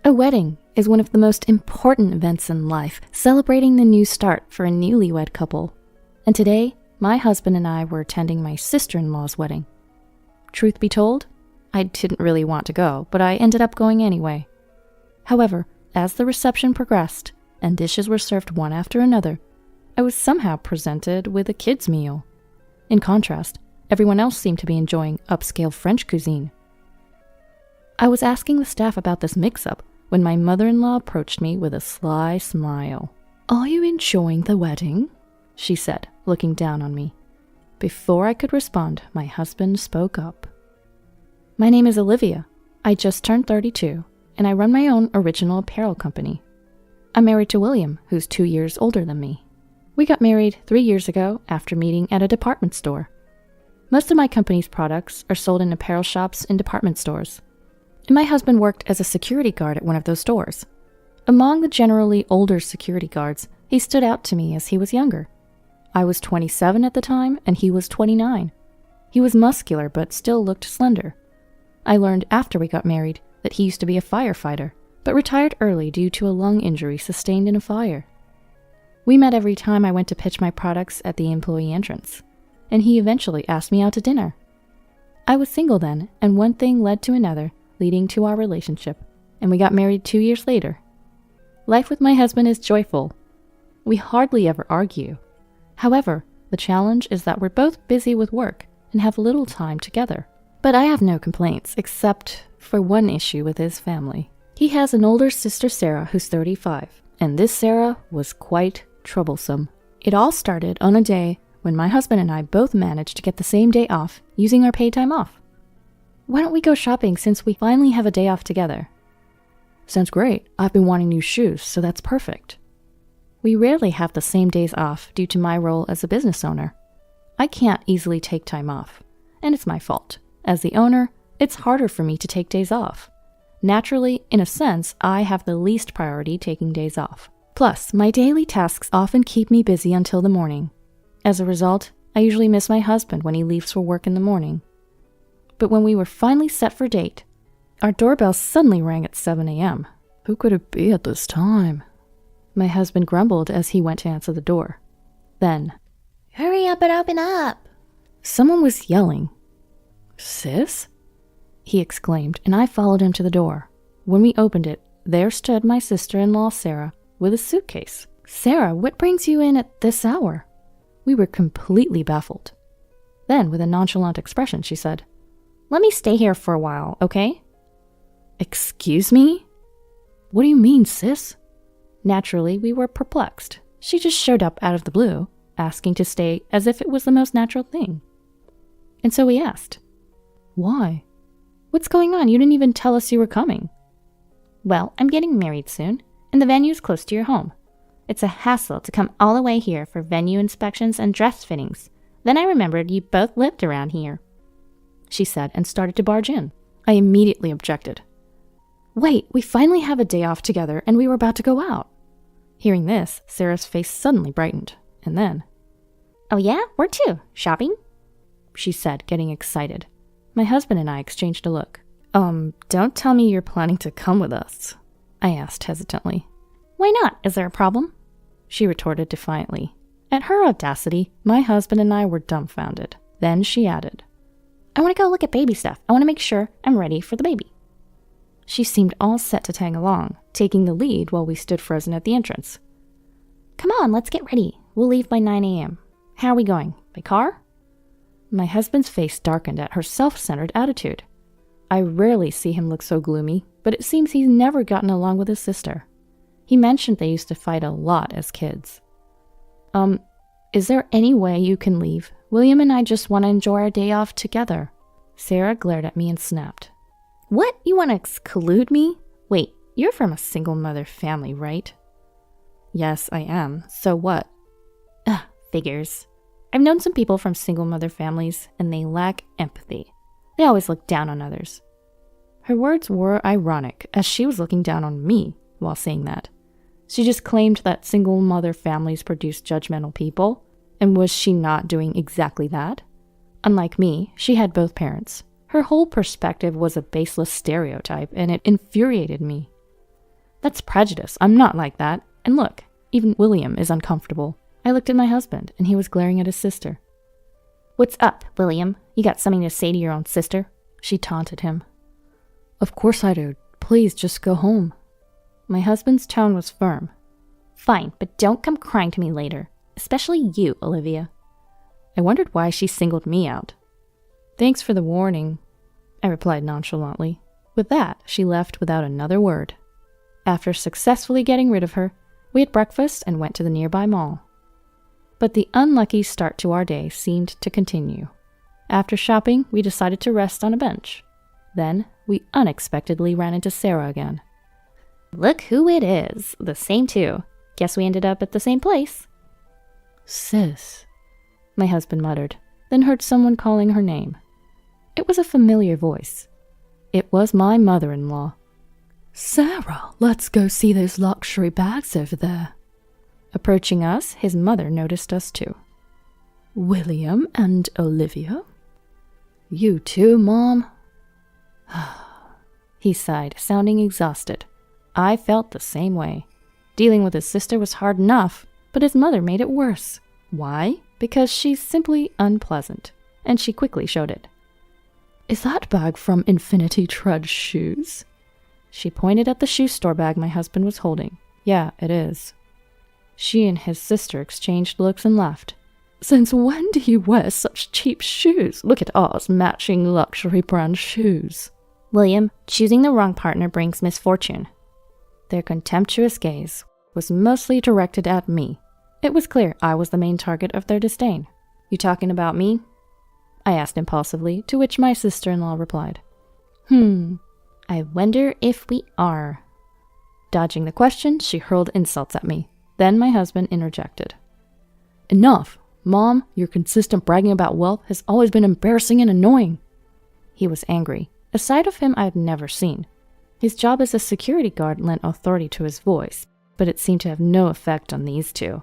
A wedding is one of the most important events in life, celebrating the new start for a newlywed couple. And today, my husband and I were attending my sister-in-law's wedding. Truth be told, I didn't really want to go, but I ended up going anyway. However, as the reception progressed and dishes were served one after another, I was somehow presented with a kid's meal. In contrast, everyone else seemed to be enjoying upscale French cuisine. I was asking the staff about this mix-up when my mother-in-law approached me with a sly smile. "Are you enjoying the wedding?" she said, looking down on me. Before I could respond, my husband spoke up. "My name is Olivia. I just turned 32, and I run my own original apparel company. I'm married to William, who's 2 years older than me. We got married 3 years ago after meeting at a department store. Most of my company's products are sold in apparel shops and department stores. And my husband worked as a security guard at one of those stores. Among the generally older security guards, he stood out to me as he was younger. I was 27 at the time, and he was 29. He was muscular, but still looked slender. I learned after we got married that he used to be a firefighter, but retired early due to a lung injury sustained in a fire. We met every time I went to pitch my products at the employee entrance, and he eventually asked me out to dinner. I was single then, and one thing led to another, leading to our relationship, and we got married 2 years later. Life with my husband is joyful. We hardly ever argue. However, the challenge is that we're both busy with work and have little time together. But I have no complaints, except for one issue with his family. He has an older sister, Sarah, who's 35, and this Sarah was quite troublesome. It all started on a day when my husband and I both managed to get the same day off using our paid time off. "Why don't we go shopping since we finally have a day off together?" "Sounds great. I've been wanting new shoes, so that's perfect." We rarely have the same days off due to my role as a business owner. I can't easily take time off, and it's my fault. As the owner, it's harder for me to take days off. Naturally, in a sense, I have the least priority taking days off. Plus, my daily tasks often keep me busy until the morning. As a result, I usually miss my husband when he leaves for work in the morning. But when we were finally set for date, our doorbell suddenly rang at 7 a.m. "Who could it be at this time?" my husband grumbled as he went to answer the door. Then, "Hurry up and open up!" someone was yelling. "Sis?" he exclaimed, and I followed him to the door. When we opened it, there stood my sister-in-law, Sarah, with a suitcase. "Sarah, what brings you in at this hour?" We were completely baffled. Then, with a nonchalant expression, she said, "Let me stay here for a while, okay?" "Excuse me? What do you mean, sis?" Naturally, we were perplexed. She just showed up out of the blue, asking to stay as if it was the most natural thing. And so we asked, "Why? What's going on? You didn't even tell us you were coming." "Well, I'm getting married soon, and the venue's close to your home. It's a hassle to come all the way here for venue inspections and dress fittings. Then I remembered you both lived around here," she said, and started to barge in. I immediately objected. "Wait, we finally have a day off together, and we were about to go out." Hearing this, Sarah's face suddenly brightened, and then, "Oh yeah? Where to? Shopping?" she said, getting excited. My husband and I exchanged a look. Don't tell me you're planning to come with us," I asked hesitantly. "Why not? Is there a problem?" she retorted defiantly. At her audacity, my husband and I were dumbfounded. Then she added, "I want to go look at baby stuff. I want to make sure I'm ready for the baby." She seemed all set to tag along, taking the lead while we stood frozen at the entrance. "Come on, let's get ready. We'll leave by 9 a.m. How are we going? By car?" My husband's face darkened at her self-centered attitude. I rarely see him look so gloomy, but it seems he's never gotten along with his sister. He mentioned they used to fight a lot as kids. Is there any way you can leave? William and I just want to enjoy our day off together." Sarah glared at me and snapped. "What? You want to exclude me? Wait, you're from a single mother family, right?" "Yes, I am. So what?" Figures. I've known some people from single mother families, and they lack empathy. They always look down on others." Her words were ironic, as she was looking down on me while saying that. She just claimed that single mother families produce judgmental people, and was she not doing exactly that? Unlike me, she had both parents. Her whole perspective was a baseless stereotype, and it infuriated me. That's prejudice. I'm not like that. And look, even William is uncomfortable. I looked at my husband, and he was glaring at his sister. What's up, William? You got something to say to your own sister? She taunted him. Of course I do. Please, just go home. My husband's tone was firm. Fine, but don't come crying to me later. Especially you, Olivia. I wondered why she singled me out. Thanks for the warning, I replied nonchalantly. With that, she left without another word. After successfully getting rid of her, we had breakfast and went to the nearby mall. But the unlucky start to our day seemed to continue. After shopping, we decided to rest on a bench. Then, we unexpectedly ran into Sarah again. Look who it is. The same too. Guess we ended up at the same place. Sis, my husband muttered, then heard someone calling her name. It was a familiar voice. It was my mother-in-law. Sarah, let's go see those luxury bags over there. Approaching us, his mother noticed us too. William and Olivia? You too, Mom? He sighed, sounding exhausted. I felt the same way. Dealing with his sister was hard enough, but his mother made it worse. Why? Because she's simply unpleasant, and she quickly showed it. Is that bag from Infinity Tread Shoes? She pointed at the shoe store bag my husband was holding. Yeah, it is. She and his sister exchanged looks and laughed. Since when do you wear such cheap shoes? Look at ours, matching luxury brand shoes. William, choosing the wrong partner brings misfortune. Their contemptuous gaze was mostly directed at me. It was clear I was the main target of their disdain. You talking about me? I asked impulsively, to which my sister-in-law replied. I wonder if we are. Dodging the question, she hurled insults at me. Then my husband interjected. Enough! Mom, your consistent bragging about wealth has always been embarrassing and annoying. He was angry, a side of him I had never seen. His job as a security guard lent authority to his voice, but it seemed to have no effect on these two.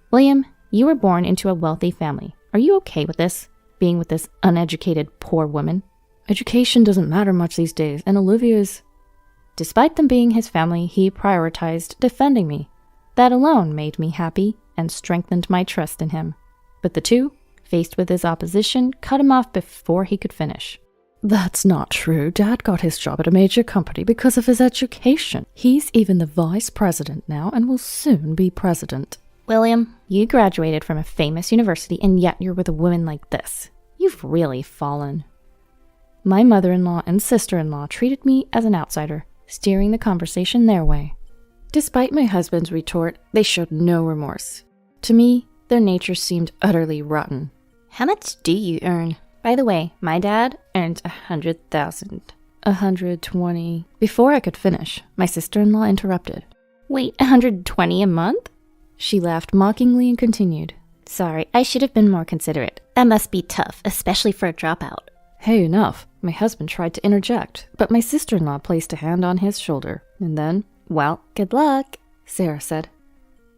William, you were born into a wealthy family. Are you okay with this? Being with this uneducated, poor woman? Education doesn't matter much these days, and Olivia's... Despite them being his family, he prioritized defending me. That alone made me happy and strengthened my trust in him. But the two, faced with his opposition, cut him off before he could finish. That's not true. Dad got his job at a major company because of his education. He's even the vice president now and will soon be president. William, you graduated from a famous university and yet you're with a woman like this. You've really fallen. My mother-in-law and sister-in-law treated me as an outsider, steering the conversation their way. Despite my husband's retort, they showed no remorse. To me, their nature seemed utterly rotten. How much do you earn? By the way, my dad earned 100,000. 120. Before I could finish, my sister-in-law interrupted. Wait, 120 a month? She laughed mockingly and continued. Sorry, I should have been more considerate. That must be tough, especially for a dropout. Hey, enough. My husband tried to interject, but my sister-in-law placed a hand on his shoulder. And then, well, good luck, Sarah said.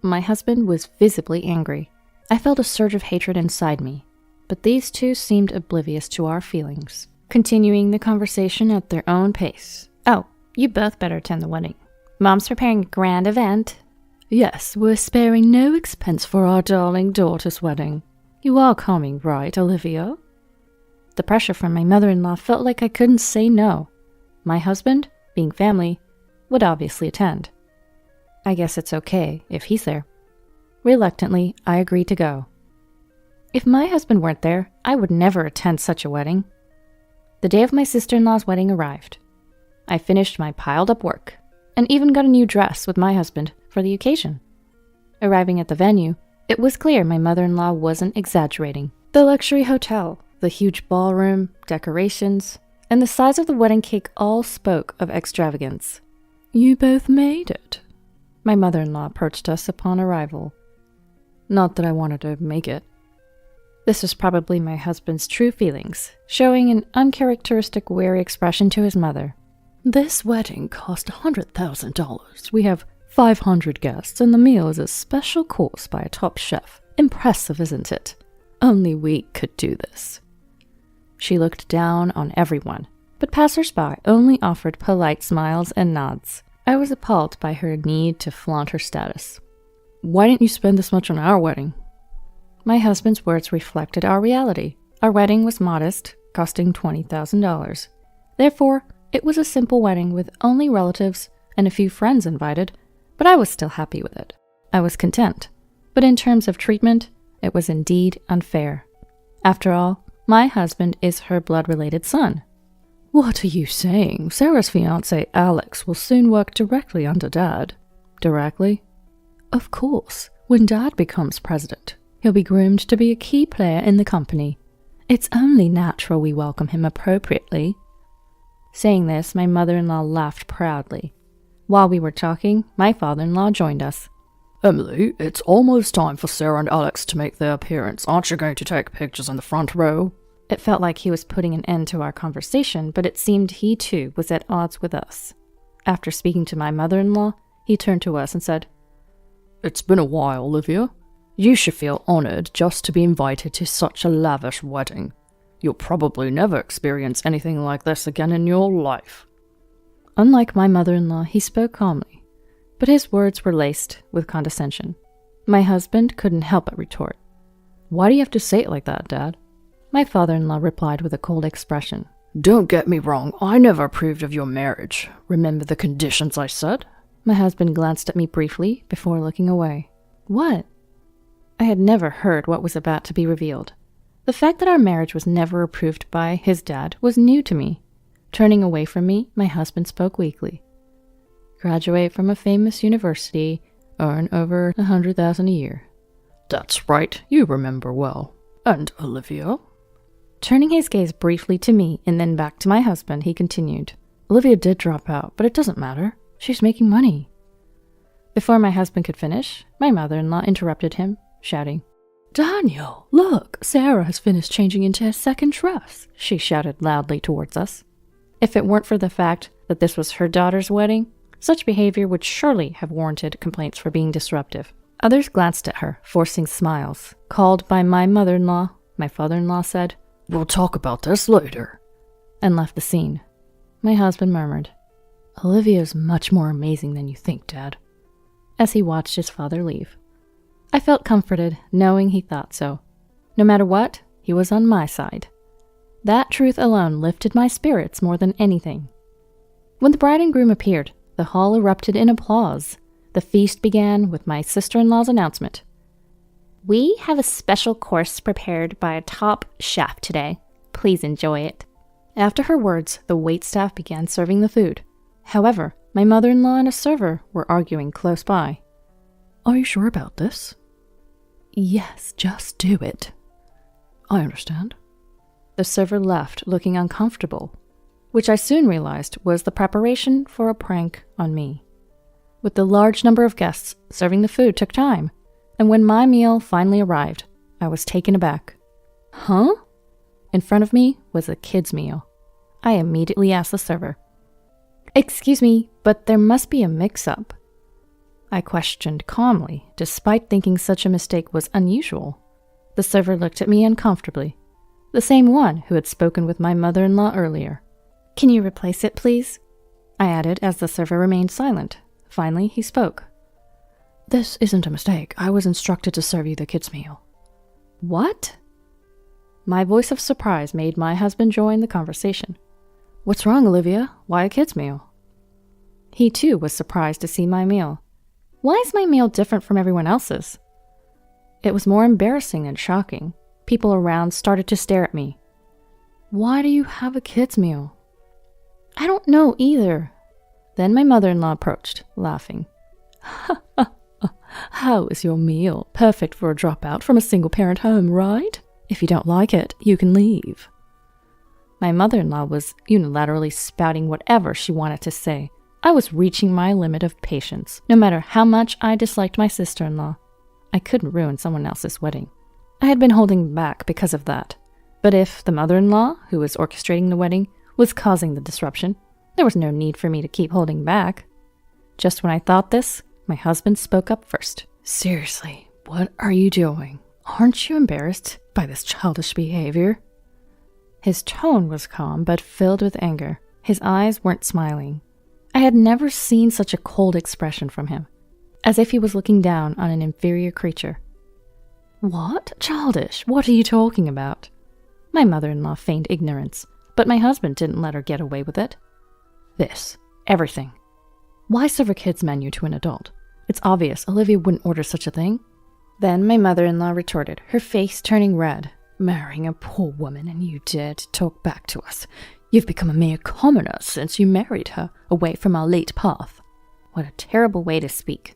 My husband was visibly angry. I felt a surge of hatred inside me. But these two seemed oblivious to our feelings, continuing the conversation at their own pace. Oh, you both better attend the wedding. Mom's preparing a grand event. Yes, we're sparing no expense for our darling daughter's wedding. You are coming, right, Olivia? The pressure from my mother-in-law felt like I couldn't say no. My husband, being family, would obviously attend. I guess it's okay if he's there. Reluctantly, I agreed to go. If my husband weren't there, I would never attend such a wedding. The day of my sister-in-law's wedding arrived. I finished my piled-up work, and even got a new dress with my husband for the occasion. Arriving at the venue, it was clear my mother-in-law wasn't exaggerating. The luxury hotel, the huge ballroom, decorations, and the size of the wedding cake all spoke of extravagance. You both made it. My mother-in-law approached us upon arrival. Not that I wanted to make it. This was probably my husband's true feelings, showing an uncharacteristic wary expression to his mother. This wedding cost $100,000. We have 500 guests, and the meal is a special course by a top chef. Impressive, isn't it? Only we could do this. She looked down on everyone, but passers-by only offered polite smiles and nods. I was appalled by her need to flaunt her status. Why didn't you spend this much on our wedding? My husband's words reflected our reality. Our wedding was modest, costing $20,000. Therefore, it was a simple wedding with only relatives and a few friends invited, but I was still happy with it. I was content. But in terms of treatment, it was indeed unfair. After all, my husband is her blood-related son. What are you saying? Sarah's fiancé, Alex, will soon work directly under Dad. Directly? Of course. When Dad becomes president, he'll be groomed to be a key player in the company. It's only natural we welcome him appropriately. Saying this, my mother-in-law laughed proudly. While we were talking, my father-in-law joined us. Emily, it's almost time for Sarah and Alex to make their appearance. Aren't you going to take pictures in the front row? It felt like he was putting an end to our conversation, but it seemed he too was at odds with us. After speaking to my mother-in-law, he turned to us and said, It's been a while, Olivia. You should feel honored just to be invited to such a lavish wedding. You'll probably never experience anything like this again in your life. Unlike my mother-in-law, he spoke calmly, but his words were laced with condescension. My husband couldn't help but retort. Why do you have to say it like that, Dad? My father-in-law replied with a cold expression. Don't get me wrong, I never approved of your marriage. Remember the conditions I set? My husband glanced at me briefly before looking away. What? I had never heard what was about to be revealed. The fact that our marriage was never approved by his dad was new to me. Turning away from me, my husband spoke weakly. Graduate from a famous university, earn over $100,000 a year. That's right, you remember well. And Olivia? Turning his gaze briefly to me and then back to my husband, he continued. Olivia did drop out, but it doesn't matter. She's making money. Before my husband could finish, my mother-in-law interrupted him, shouting, Daniel, look, Sarah has finished changing into her second dress, she shouted loudly towards us. If it weren't for the fact that this was her daughter's wedding, such behavior would surely have warranted complaints for being disruptive. Others glanced at her, forcing smiles. Called by my mother-in-law, my father-in-law said, We'll talk about this later, and left the scene. My husband murmured, Olivia is much more amazing than you think, Dad, as he watched his father leave. I felt comforted, knowing he thought so. No matter what, he was on my side. That truth alone lifted my spirits more than anything. When the bride and groom appeared, the hall erupted in applause. The feast began with my sister-in-law's announcement. We have a special course prepared by a top chef today. Please enjoy it. After her words, the waitstaff began serving the food. However, my mother-in-law and a server were arguing close by. Are you sure about this? Yes, just do it. I understand. The server left, looking uncomfortable, which I soon realized was the preparation for a prank on me. With the large number of guests, serving the food took time, and when my meal finally arrived, I was taken aback. Huh? In front of me was a kid's meal. I immediately asked the server, Excuse me, but there must be a mix-up. I questioned calmly, despite thinking such a mistake was unusual. The server looked at me uncomfortably, the same one who had spoken with my mother-in-law earlier. Can you replace it, please? I added as the server remained silent. Finally, he spoke. This isn't a mistake. I was instructed to serve you the kids' meal. What? My voice of surprise made my husband join the conversation. What's wrong, Olivia? Why a kids' meal? He too was surprised to see my meal. Why is my meal different from everyone else's? It was more embarrassing than shocking. People around started to stare at me. Why do you have a kids' meal? I don't know either. Then my mother-in-law approached, laughing. How is your meal? Perfect for a dropout from a single-parent home, right? If you don't like it, you can leave. My mother-in-law was unilaterally spouting whatever she wanted to say. I was reaching my limit of patience. No matter how much I disliked my sister-in-law, I couldn't ruin someone else's wedding. I had been holding back because of that. But if the mother-in-law, who was orchestrating the wedding, was causing the disruption, there was no need for me to keep holding back. Just when I thought this, my husband spoke up first. Seriously, what are you doing? Aren't you embarrassed by this childish behavior? His tone was calm but filled with anger. His eyes weren't smiling. I had never seen such a cold expression from him, as if he was looking down on an inferior creature. What? Childish, what are you talking about? My mother-in-law feigned ignorance, but my husband didn't let her get away with it. This. Everything. Why serve a kid's menu to an adult? It's obvious Olivia wouldn't order such a thing. Then my mother-in-law retorted, her face turning red. Marrying a poor woman, and you dare to talk back to us. You've become a mere commoner since you married her, away from our late path. What a terrible way to speak.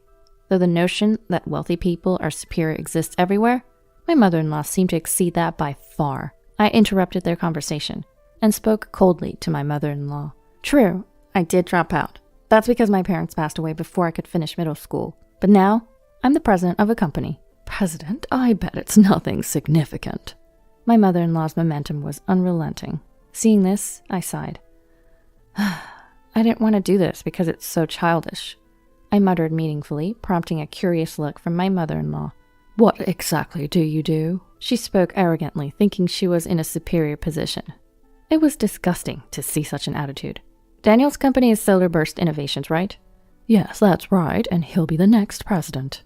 Though the notion that wealthy people are superior exists everywhere, my mother-in-law seemed to exceed that by far. I interrupted their conversation and spoke coldly to my mother-in-law. True, I did drop out. That's because my parents passed away before I could finish middle school. But now, I'm the president of a company. President? I bet it's nothing significant. My mother-in-law's momentum was unrelenting. Seeing this, I sighed. I didn't want to do this because it's so childish. I muttered meaningfully, prompting a curious look from my mother-in-law. What exactly do you do? She spoke arrogantly, thinking she was in a superior position. It was disgusting to see such an attitude. Daniel's company is Solar Burst Innovations, right? Yes, that's right, and he'll be the next president.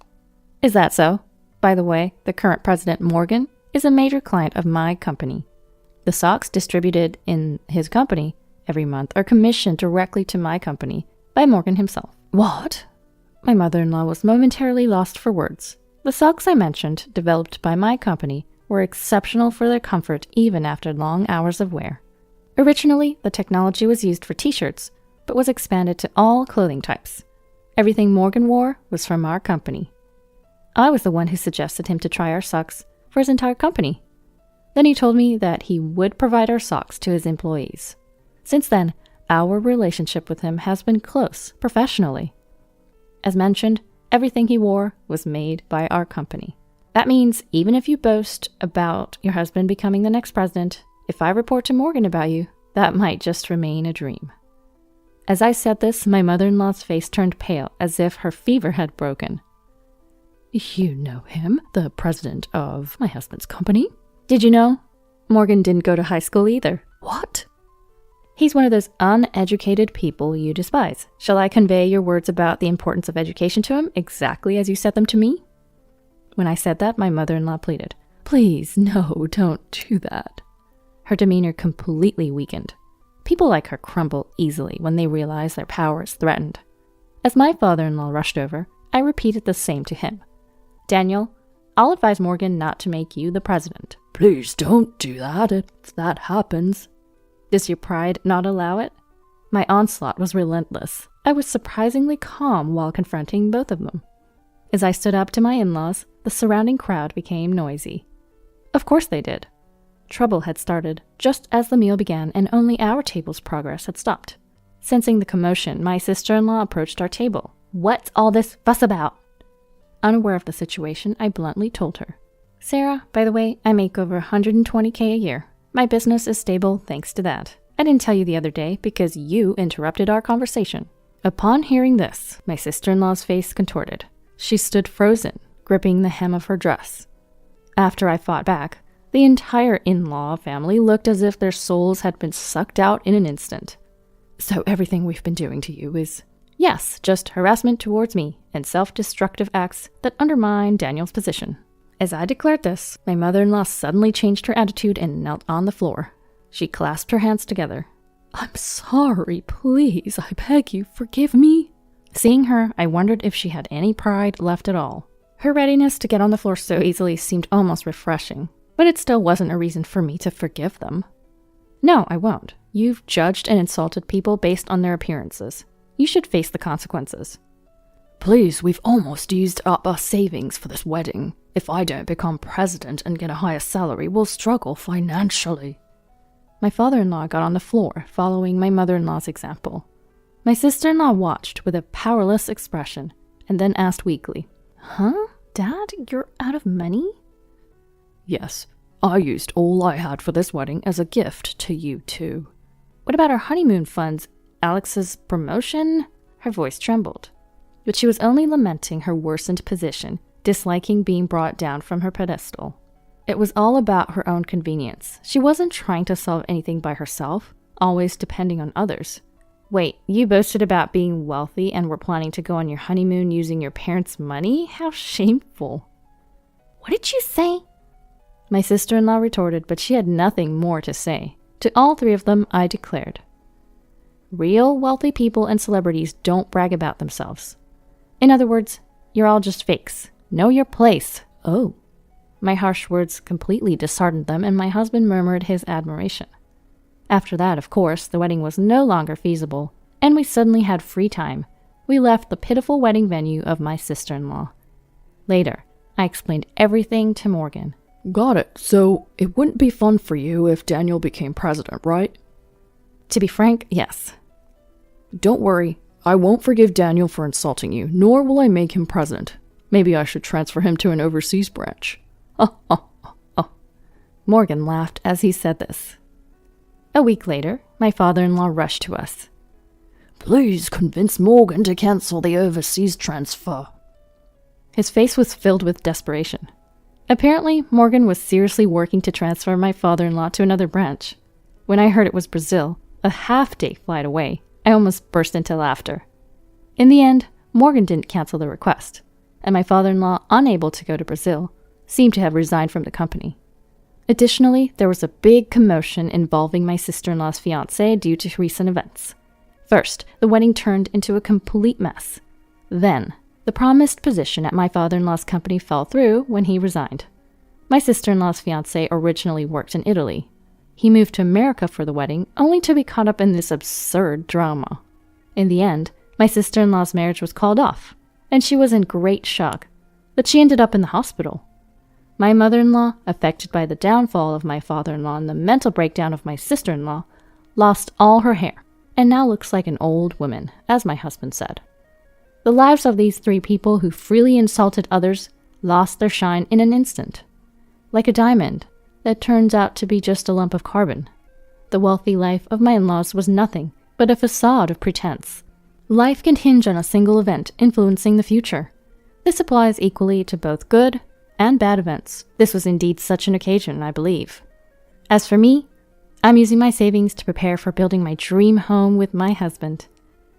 Is that so? By the way, the current president, Morgan, is a major client of my company. The socks distributed in his company every month are commissioned directly to my company by Morgan himself. What? My mother-in-law was momentarily lost for words. The socks I mentioned, developed by my company, were exceptional for their comfort even after long hours of wear. Originally, the technology was used for t-shirts, but was expanded to all clothing types. Everything Morgan wore was from our company. I was the one who suggested him to try our socks for his entire company. Then he told me that he would provide our socks to his employees. Since then, our relationship with him has been close, professionally. As mentioned, everything he wore was made by our company. That means even if you boast about your husband becoming the next president, if I report to Morgan about you, that might just remain a dream. As I said this, my mother-in-law's face turned pale, as if her fever had broken. You know him, the president of my husband's company? Did you know? Morgan didn't go to high school either. What? He's one of those uneducated people you despise. Shall I convey your words about the importance of education to him exactly as you said them to me? When I said that, my mother-in-law pleaded. Please, no, don't do that. Her demeanor completely weakened. People like her crumble easily when they realize their power is threatened. As my father-in-law rushed over, I repeated the same to him. Daniel, I'll advise Morgan not to make you the president. Please don't do that if that happens. Does your pride not allow it? My onslaught was relentless. I was surprisingly calm while confronting both of them. As I stood up to my in-laws, the surrounding crowd became noisy. Of course they did. Trouble had started just as the meal began, and only our table's progress had stopped. Sensing the commotion, my sister-in-law approached our table. What's all this fuss about? Unaware of the situation, I bluntly told her. Sarah, by the way, I make over $120K a year. My business is stable thanks to that. I didn't tell you the other day because you interrupted our conversation. Upon hearing this, my sister-in-law's face contorted. She stood frozen, gripping the hem of her dress. After I fought back, the entire in-law family looked as if their souls had been sucked out in an instant. So everything we've been doing to you is... Yes, just harassment towards me and self-destructive acts that undermine Daniel's position. As I declared this, my mother-in-law suddenly changed her attitude and knelt on the floor. She clasped her hands together. I'm sorry, please, I beg you, forgive me. Seeing her, I wondered if she had any pride left at all. Her readiness to get on the floor so easily seemed almost refreshing, but it still wasn't a reason for me to forgive them. No, I won't. You've judged and insulted people based on their appearances. You should face the consequences. Please, we've almost used up our savings for this wedding. If I don't become president and get a higher salary, we'll struggle financially. My father-in-law got on the floor, following my mother-in-law's example. My sister-in-law watched with a powerless expression, and then asked weakly, Huh? Dad, you're out of money? Yes, I used all I had for this wedding as a gift to you two. What about our honeymoon funds? Alex's promotion? Her voice trembled. But she was only lamenting her worsened position, disliking being brought down from her pedestal. It was all about her own convenience. She wasn't trying to solve anything by herself, always depending on others. Wait, you boasted about being wealthy and were planning to go on your honeymoon using your parents' money? How shameful. What did you say? My sister-in-law retorted, but she had nothing more to say. To all three of them, I declared, real wealthy people and celebrities don't brag about themselves. In other words, you're all just fakes. Know your place. Oh. My harsh words completely disheartened them, and my husband murmured his admiration. After that, of course, the wedding was no longer feasible, and we suddenly had free time. We left the pitiful wedding venue of my sister-in-law. Later, I explained everything to Morgan. Got it. So it wouldn't be fun for you if Daniel became president, right? To be frank, yes. Don't worry. I won't forgive Daniel for insulting you, nor will I make him president. Maybe I should transfer him to an overseas branch. Morgan laughed as he said this. A week later, my father-in-law rushed to us. Please convince Morgan to cancel the overseas transfer. His face was filled with desperation. Apparently, Morgan was seriously working to transfer my father-in-law to another branch. When I heard it was Brazil, a half-day flight away, I almost burst into laughter. In the end, Morgan didn't cancel the request, and my father-in-law, unable to go to Brazil, seemed to have resigned from the company. Additionally, there was a big commotion involving my sister-in-law's fiancé due to recent events. First, the wedding turned into a complete mess. Then, the promised position at my father-in-law's company fell through when he resigned. My sister-in-law's fiancé originally worked in Italy. He moved to America for the wedding, only to be caught up in this absurd drama. In the end, my sister-in-law's marriage was called off, and she was in great shock, but she ended up in the hospital. My mother-in-law, affected by the downfall of my father-in-law and the mental breakdown of my sister-in-law, lost all her hair, and now looks like an old woman, as my husband said. The lives of these three people who freely insulted others lost their shine in an instant. Like a diamond that turns out to be just a lump of carbon. The wealthy life of my in-laws was nothing but a facade of pretense. Life can hinge on a single event influencing the future. This applies equally to both good and bad events. This was indeed such an occasion, I believe. As for me, I'm using my savings to prepare for building my dream home with my husband.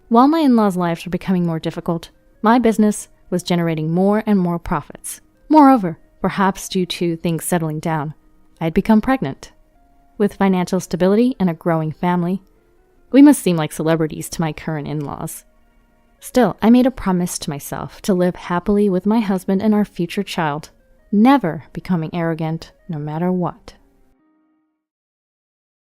While my in-laws' lives were becoming more difficult, my business was generating more and more profits. Moreover, perhaps due to things settling down, I had become pregnant. With financial stability and a growing family, we must seem like celebrities to my current in-laws. Still, I made a promise to myself to live happily with my husband and our future child, never becoming arrogant no matter what.